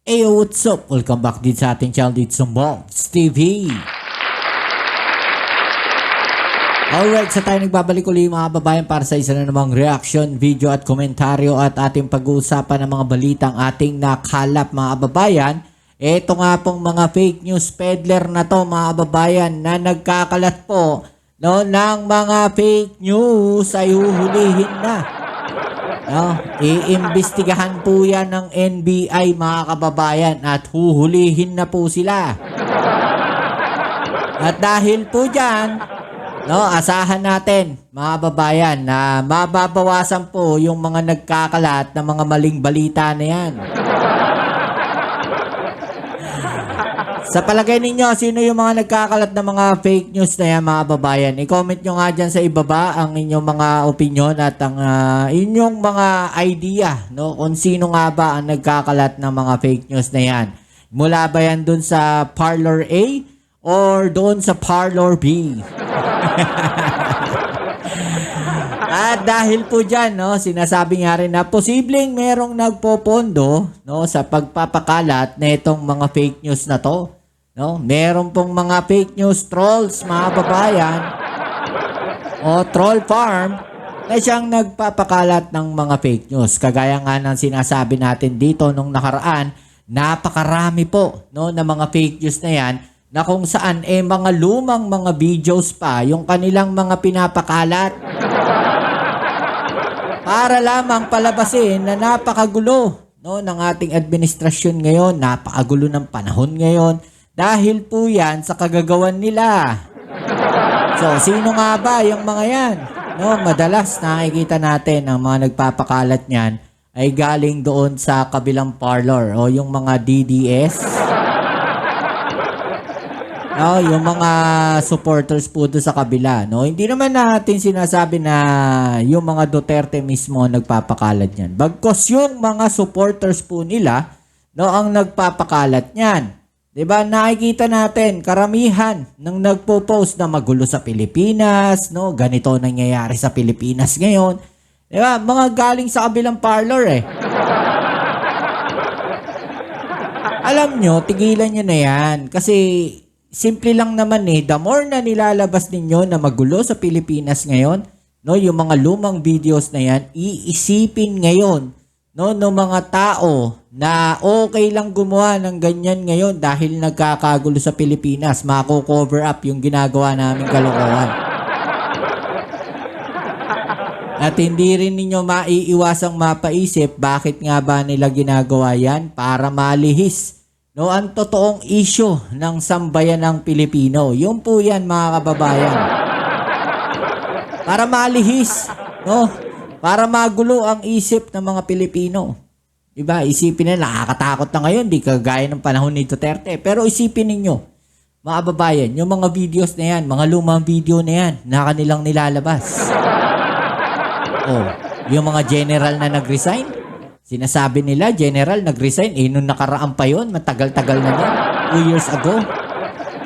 Ayo, what's up? Welcome back din sa ating channel dito sa Mobs TV. Alright, sa tayo nagbabalik ulit mga babayan para sa isa na namang reaction, video at komentaryo at ating pag-uusapan ng mga balitang ating nakalap mga babayan. Ito nga pong mga fake news peddler na to mga babayan na nagkakalat po ng mga fake news ay huhulihin na. No, iimbestigahan po yan ng NBI mga kababayan at huhulihin na po sila. At dahil po dyan, no, asahan natin mga babayan na mababawasan po yung mga nagkakalat ng mga maling balita na yan. Sa palagay ninyo, sino yung mga nagkakalat ng mga fake news na yan mga babayan? I-comment nyo nga dyan sa ibaba ang inyong mga opinion at ang inyong mga idea, no? Kung sino nga ba ang nagkakalat ng mga fake news na yan. Mula ba yan dun sa Parlor A or doon sa Parlor B? At dahil po dyan, no, sinasabi nga rin na posibleng merong nagpopondo, no, sa pagpapakalat na itong mga fake news na to. No, meron pong mga fake news trolls, mga babayan, o troll farm na siyang nagpapakalat ng mga fake news. Kagaya nga ng sinasabi natin dito nung nakaraan, napakarami po, no, na mga fake news na yan na kung saan mga lumang mga videos pa yung kanilang mga pinapakalat para lamang palabasin na napakagulo, no, ng ating administrasyon ngayon, napakagulo ng panahon ngayon dahil po yan sa kagagawan nila. So, sino nga ba yung mga yan? No, madalas nakikita natin ang mga nagpapakalat niyan ay galing doon sa kabilang parlor o yung mga DDS. No, yung mga supporters po doon sa kabila, no? Hindi naman natin sinasabi na yung mga Duterte mismo nagpapakalat niyan. Bagkos yung mga supporters po nila, no, ang nagpapakalat niyan. 'Di ba? Nakikita natin karamihan ng nagpo-post na magulo sa Pilipinas, no? Ganito nangyayari sa Pilipinas ngayon. 'Di ba? Mga galing sa kabilang parlor eh. Alam nyo, tigilan nyo na yan kasi simple lang naman eh, the more na nilalabas ninyo na magulo sa Pilipinas ngayon, no, yung mga lumang videos na yan, iisipin ngayon, no, ng mga tao na okay lang gumawa ng ganyan ngayon dahil nagkakagulo sa Pilipinas, mako-cover up yung ginagawa naming kalokohan. At hindi rin ninyo maiiwasang mapaisip bakit nga ba nila ginagawa yan para malihis, no, ang totoong issue ng sambayan ng Pilipino. Yun po yan mga kababayan. Para malihis, no? Para magulo ang isip ng mga Pilipino. Diba? Isipin na nakakatakot na ngayon, di kagaya ng panahon ni Duterte. Pero isipin ninyo, mga kababayan, yung mga videos na yan, mga lumang video na yan, na kanilang nilalabas. Oh, yung mga general na nag-resign, sinasabi nila, general, nag-resign. Nung nakaraan pa yun, matagal-tagal na yan. 2 years ago.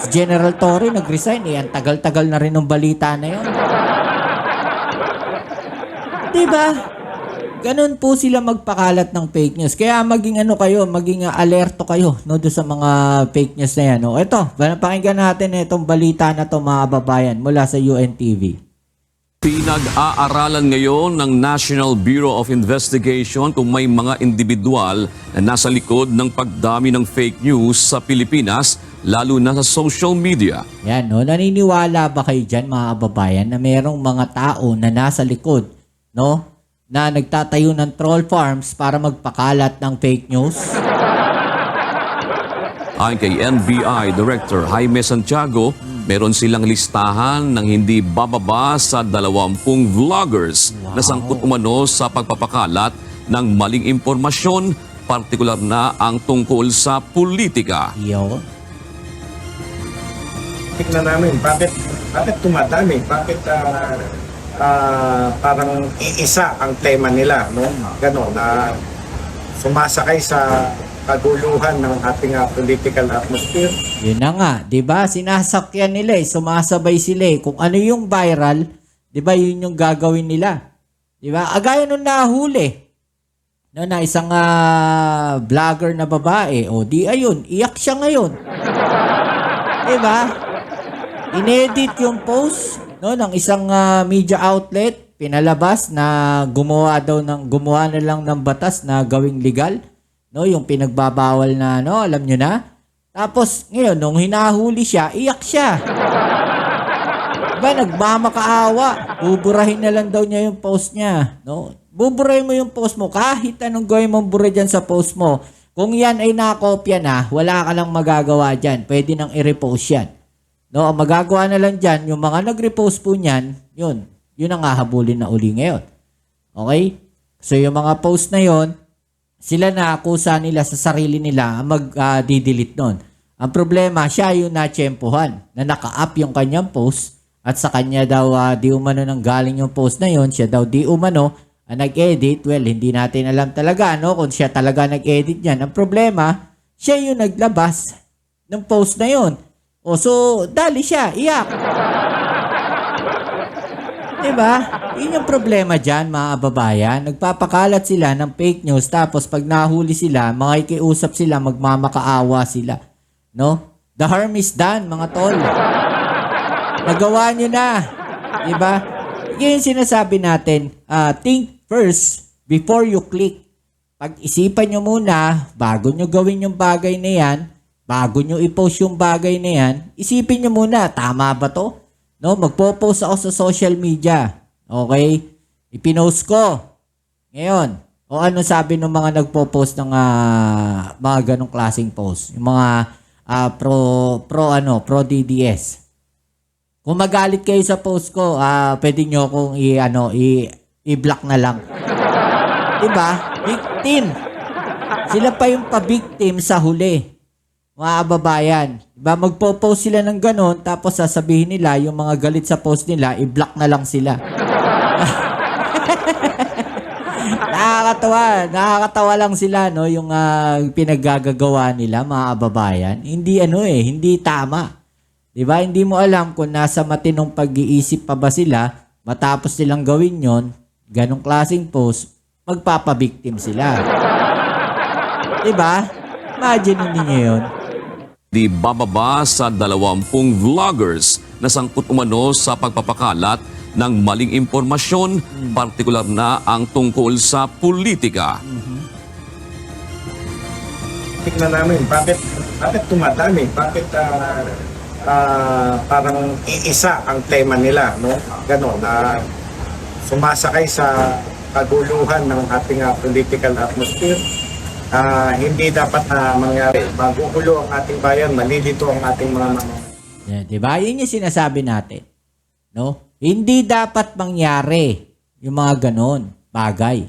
Si General Torre nag-resign. Ang tagal-tagal na rin ng balita na yun. Diba? Ganun po sila magpakalat ng fake news. Kaya maging maging alerto kayo, no, doon sa mga fake news na yan. No? Ito, pakinggan natin itong balita na to mga babayan mula sa UNTV. Pinag-aaralan ngayon ng National Bureau of Investigation kung may mga individual na nasa likod ng pagdami ng fake news sa Pilipinas, lalo na sa social media. Yan, no? Naniniwala ba kayo dyan mga kababayan na mayroong mga tao na nasa likod, no, na nagtatayo ng troll farms para magpakalat ng fake news? Ayon kay NBI Director Jaime Santiago, meron silang listahan ng hindi bababa sa 20 vloggers na sangkot umano sa pagpapakalat ng maling impormasyon, partikular na ang tungkol sa politika. Yo. Tignan namin, bakit tumadami? Bakit parang iisa ang tema nila, no? Ganon, sumasakay sa kaguluhan ng ating political atmosphere. Yun na nga, 'di ba? Sinasakyan nila, sumasabay sila. Kung ano yung viral, 'di ba? Yun yung gagawin nila. 'Di ba? Agaya nung nahuli No, na isang vlogger na babae. O di ayun, iyak siya ngayon. Diba? Inedit yung post no, ng isang media outlet, pinalabas na gumawa na lang ng batas na gawing legal. No, yung pinagbabawal na, no, alam nyo na. Tapos, ngayon, nung hinahuli siya, iyak siya. Diba, nagmamakaawa. Buburahin na lang daw niya yung post niya. No? Buburahin mo yung post mo. Kahit anong gawin mong bura dyan sa post mo. Kung yan ay nakopya na, wala ka lang magagawa dyan. Pwede nang i-repost yan. No, ang magagawa na lang dyan, yung mga nag-repost po niyan, yun ang hahabulin na uli ngayon. Okay? So, yung mga post na yon, sila na akusa nila sa sarili nila mag-delete nun. Ang problema, siya yung natsyempohan na naka-up yung kanyang post at sa kanya daw di umano nang galing yung post na yon, siya daw di umano nag-edit. Well, hindi natin alam talaga no, kung siya talaga nag-edit yan. Ang problema, siya yung naglabas ng post na yon. O so, dali siya, iyak. Diba? Yun yung problema dyan, mga kababayan. Nagpapakalat sila ng fake news tapos pag nahuli sila, makikiusap sila, magmamakaawa sila. No? The harm is done, mga tol. Nagawa nyo na. Diba? Yun yung sinasabi natin, think first before you click. Pag-isipan nyo muna, bago nyo gawin yung bagay na yan, bago nyo i-post yung bagay na yan, isipin nyo muna, tama ba to? No, magpo-post ako sa social media. Okay? Ipinost ko. Ngayon, o ano sabi ng mga nagpo-post ng mga ganong klaseng post? Yung mga pro DDS. Kung magalit kayo sa post ko, pwede nyo akong i-block na lang. Diba? Victim. Sila pa yung pa-victim sa huli. Mga kababayan. Diba? Magpo-post sila ng ganon, tapos sasabihin nila, yung mga galit sa post nila, i-block na lang sila. Nakakatawa lang sila, no? Yung pinaggagawa nila, mga kababayan. Hindi hindi tama. Diba? Hindi mo alam kung nasa matinong pag-iisip pa ba sila, matapos silang gawin yon, ganong klaseng post, magpapabiktim sila. Diba? Imagine ninyo yun. Di bababa sa 20 vloggers na sangkot umano sa pagpapakalat ng maling impormasyon, partikular na ang tungkol sa politika. Tignan namin, bakit tumadami? Bakit parang iisa ang tema nila, no? Ganon, sumasakay sa kaguluhan ng ating political atmosphere. Hindi dapat na mangyari. Magugulo ang ating bayan, malilito ang ating mga Yeah, diba? Yun yung sinasabi natin. No? Hindi dapat mangyari yung mga ganon bagay.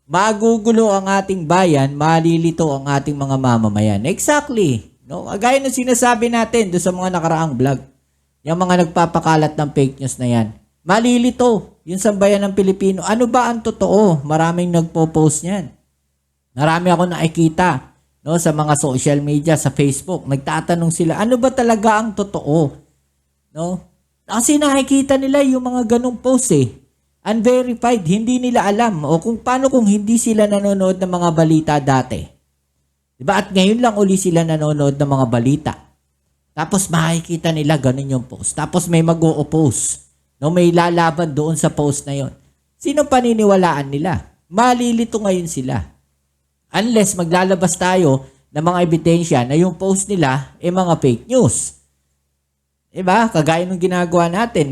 Magugulo ang ating bayan, malilito ang ating mga mamamayan. Exactly. No? Gaya ng sinasabi natin doon sa mga nakaraang vlog. Yung mga nagpapakalat ng fake news na yan. Malilito yung sambayan ng Pilipino. Ano ba ang totoo? Maraming nagpo-post niyan. Marami ako nakikita no, sa mga social media, sa Facebook. Nagtatanong sila, ano ba talaga ang totoo? No? Kasi nakikita nila yung mga ganong post unverified, hindi nila alam. O kung paano kung hindi sila nanonood ng mga balita dati. Diba? At ngayon lang uli sila nanonood ng mga balita. Tapos makikita nila ganon yung post. Tapos may mag-o-oppose. No, may lalaban doon sa post na yon. Sino paniniwalaan nila? Malilito ngayon sila. Unless maglalabas tayo ng mga ebidensya na yung post nila ay mga fake news. Diba? Kagaya ng ginagawa natin,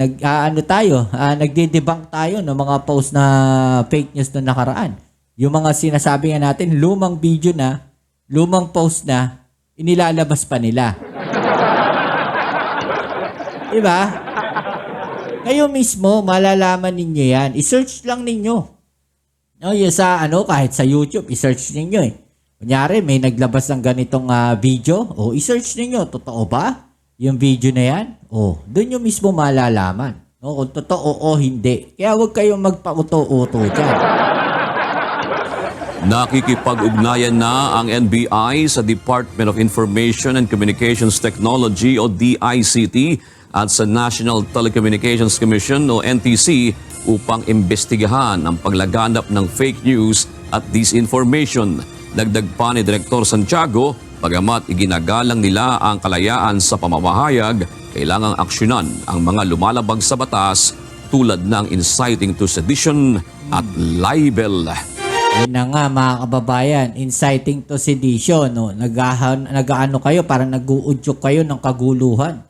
nagde-debunk tayo ng mga post na fake news na nakaraan. Yung mga sinasabi nga natin, lumang video na, lumang post na, inilalabas pa nila. Diba? Kayo mismo, malalaman ninyo yan. I-search lang ninyo. No, yung kahit sa YouTube, i-search ninyo Kunyari, may naglabas ng ganitong video, i-search ninyo, totoo ba yung video na yan? Doon nyo mismo malalaman. No, kung totoo o hindi. Kaya huwag kayong magpauto-uto dyan. Nakikipag-ugnayan na ang NBI sa Department of Information and Communications Technology o DICT at sa National Telecommunications Commission o NTC upang imbestigahan ang paglaganap ng fake news at disinformation. Dagdag pa ni Director Santiago, bagamat iginagalang nila ang kalayaan sa pamamahayag, kailangang aksyonan ang mga lumalabag sa batas tulad ng inciting to sedition at libel. Yun na nga mga kababayan, inciting to sedition, no? Nag-ano kayo, parang nag-uudyok kayo ng kaguluhan,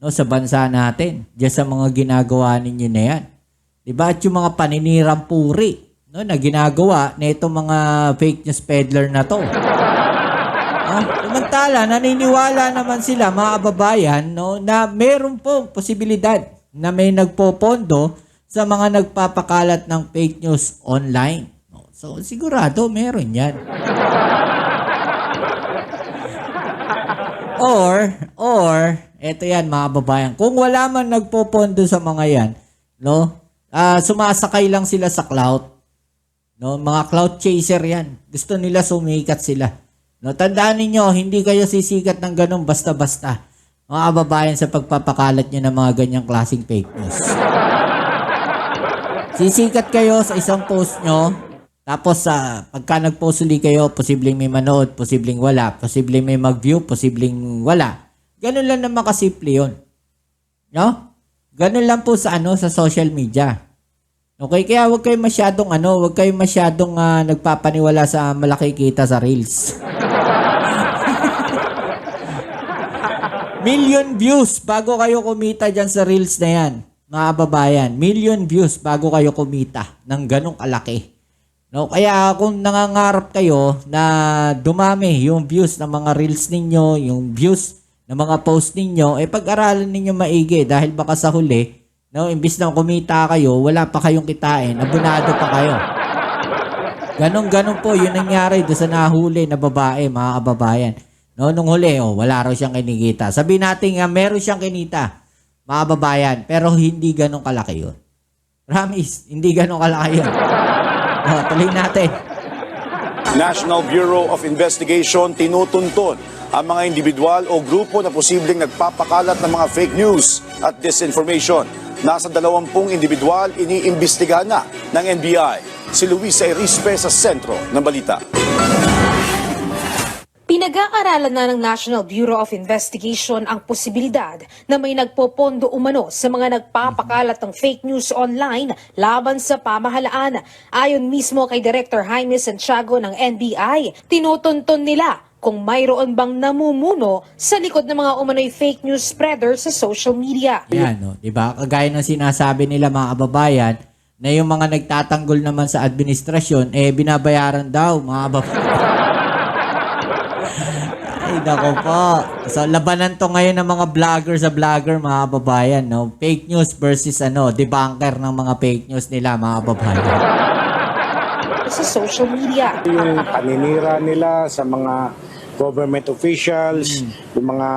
no, sa bansa natin, diyan sa mga ginagawa ninyo na yan. Diba? At yung mga paninirang puri, no, na ginagawa na itong mga fake news peddler na to. Samantala, naniniwala naman sila mga kababayan, no, na meron pong posibilidad na may nagpopondo sa mga nagpapakalat ng fake news online. No? So, sigurado meron yan. Or, eto yan mga kababayan, kung wala man nagpopondo sa mga yan, no, sumasakay lang sila sa clout. No, mga clout chaser yan. Gusto nila sumikat sila. No, tandaan niyo, hindi kayo sisikat ng ganun basta-basta. Mga kababayan sa pagpapakalat niyo ng mga ganyang klaseng fake news. Sisikat kayo sa isang post nyo, tapos pagka nag-post ulit kayo, posibleng may manood, posibleng wala, posibleng may mag-view, posibleng wala. Ganun lang naman kasimple yun. No? Ganun lang po sa sa social media. Okay, kaya huwag kayong masyadong nagpapaniwala sa malaki kita sa Reels. Million views bago kayo kumita dyan sa Reels na yan, mga kababayan. Million views bago kayo kumita ng ganong kalaki. No, kaya kung nangangarap kayo na dumami yung views ng mga Reels ninyo, yung views ng mga post ninyo, pag-aralan ninyo maigi dahil baka sa huli, no, imbis na kumita kayo, wala pa kayong kitain, abunado pa kayo. Ganon po, yun nangyari doon sa nahuli na babae, mga kababayan. No, nung huli, wala raw siyang kinikita. Sabihin natin meron siyang kinita, mga kababayan, pero hindi ganon kalaki yun. Promise, hindi ganon kalaki yun. Tuloy natin. National Bureau of Investigation tinutuntun ang mga individual o grupo na posibleng nagpapakalat ng mga fake news at disinformation. Nasa 20 individual iniimbestigahan na ng NBI. Si Luisa Irispe sa sentro ng balita. Pinag-aaralan na ng National Bureau of Investigation ang posibilidad na may nagpopondo umano sa mga nagpapakalat ng fake news online laban sa pamahalaan. Ayon mismo kay Director Jaime Santiago ng NBI, tinutuntun nila kung mayroon bang namumuno sa likod ng mga umano'y fake news spreader sa social media. Yan, no? Diba? Kagaya ng sinasabi nila mga kababayan, na yung mga nagtatanggol naman sa administrasyon, binabayaran daw, mga kababayan. Ay, nako po. So, labanan to ngayon ng mga vlogger sa vlogger, mga kababayan, no? Fake news versus debunker ng mga fake news nila, mga kababayan. Sa social media. Yung paninira nila sa mga government officials, yung mga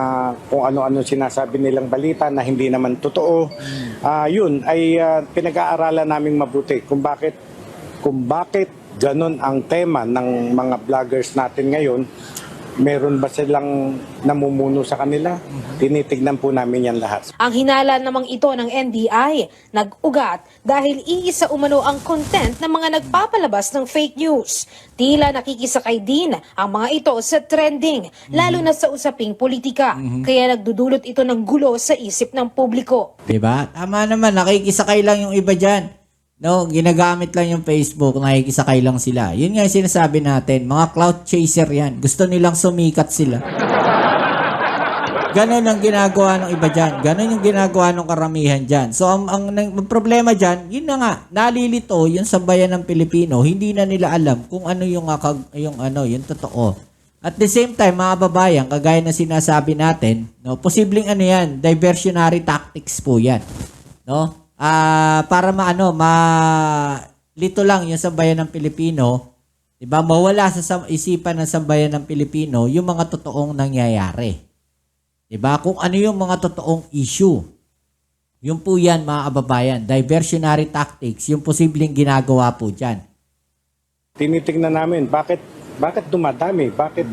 kung ano-ano sinasabi nilang balita na hindi naman totoo. Yun ay pinag-aaralan naming mabuti kung bakit ganun ang tema ng mga vloggers natin ngayon. Meron ba silang namumuno sa kanila? Tinitignan po namin yan lahat. Ang hinala namang ito ng NBI, nag-ugat dahil iisa umano ang content ng mga nagpapalabas ng fake news. Tila nakikisakay din ang mga ito sa trending, lalo na sa usaping politika. Kaya nagdudulot ito ng gulo sa isip ng publiko. Diba? Tama naman, nakikisakay lang yung iba dyan. No, ginagamit lang yung Facebook, nakikisakay lang sila. Yun nga yung sinasabi natin, mga clout chaser yan. Gusto nilang sumikat sila. Ganon ang ginagawa ng iba dyan. Ganon yung ginagawa ng karamihan dyan. So, ang problema dyan, yun na nga, nalilito yung sambayan ng Pilipino, hindi na nila alam kung ano yung totoo. At the same time, mga babayan, kagaya na sinasabi natin, no, posibleng yan, diversionary tactics po yan. No? Para lito lang yung sambayan ng Pilipino, 'di ba? Mawala sa isipan ng sambayan ng Pilipino yung mga totoong nangyayari. 'Di ba? Kung ano yung mga totoong issue. Yun po yan, mga kababayan, diversionary tactics, yung posibleng ginagawa po diyan. Tinitingnan namin bakit dumadami, bakit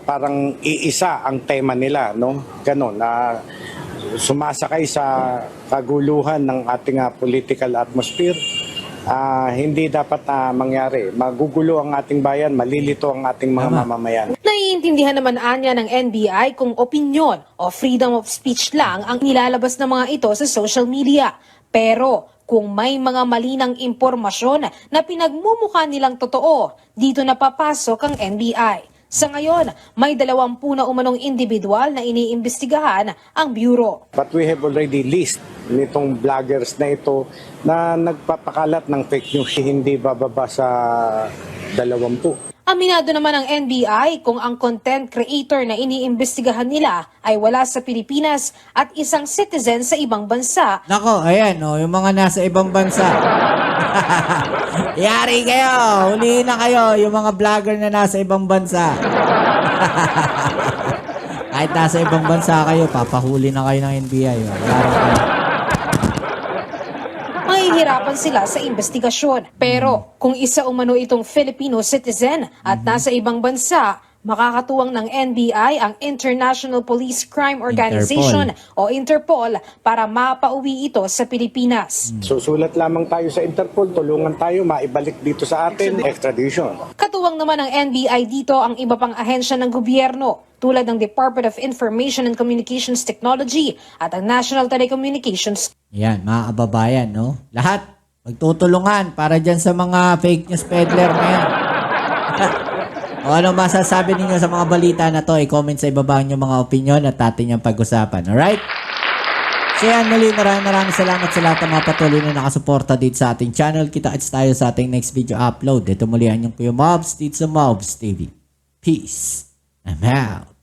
parang iisa ang tema nila, no? Ganon sumasakay sa kaguluhan ng ating political atmosphere. hindi dapat mangyari. Magugulo ang ating bayan, malilito ang ating mga mamamayan. Naiintindihan naman anya ng NBI kung opinyon o freedom of speech lang ang nilalabas ng mga ito sa social media. Pero kung may mga malinang impormasyon na pinagmumukha nilang totoo, dito na papasok ang NBI. Sa ngayon, may 20 na umanong individual na iniimbestigahan ang Bureau. But we have already list nitong vloggers na ito na nagpapakalat ng fake news, hindi bababa sa 20. Aminado naman ang NBI kung ang content creator na iniimbestigahan nila ay wala sa Pilipinas at isang citizen sa ibang bansa. Nako, ayan, yung mga nasa ibang bansa. Yari kayo, huliin na kayo, yung mga vlogger na nasa ibang bansa. Kahit nasa ibang bansa kayo, papahuli na kayo ng NBI. Yari kayo. Mahihirapan sila sa investigasyon. Pero kung isa umano itong Filipino citizen at nasa ibang bansa, makakatuwang ng NBI ang International Police Crime Organization o Interpol para mapauwi ito sa Pilipinas. Susulat lamang tayo sa Interpol, tulungan tayo maibalik dito sa atin, extradition. Katuwang naman ng NBI dito ang iba pang ahensya ng gobyerno tulad ng Department of Information and Communications Technology at ang National Telecommunications. Yan, mga kababayan, no? Lahat, magtutulungan para dyan sa mga fake news peddler na yan. O ano masasabi ninyo sa mga balita na to, i-comment sa ibaba nyo mga opinion at atin yung pag-usapan. Alright? So yan, muli maraming salamat sa lahat ng mga patuloy na nakasuporta dito sa ating channel. Kita-kits tayo sa ating next video upload. Ito muli ang yung Kuya Mobs dito sa Mobs TV. Peace. I'm out.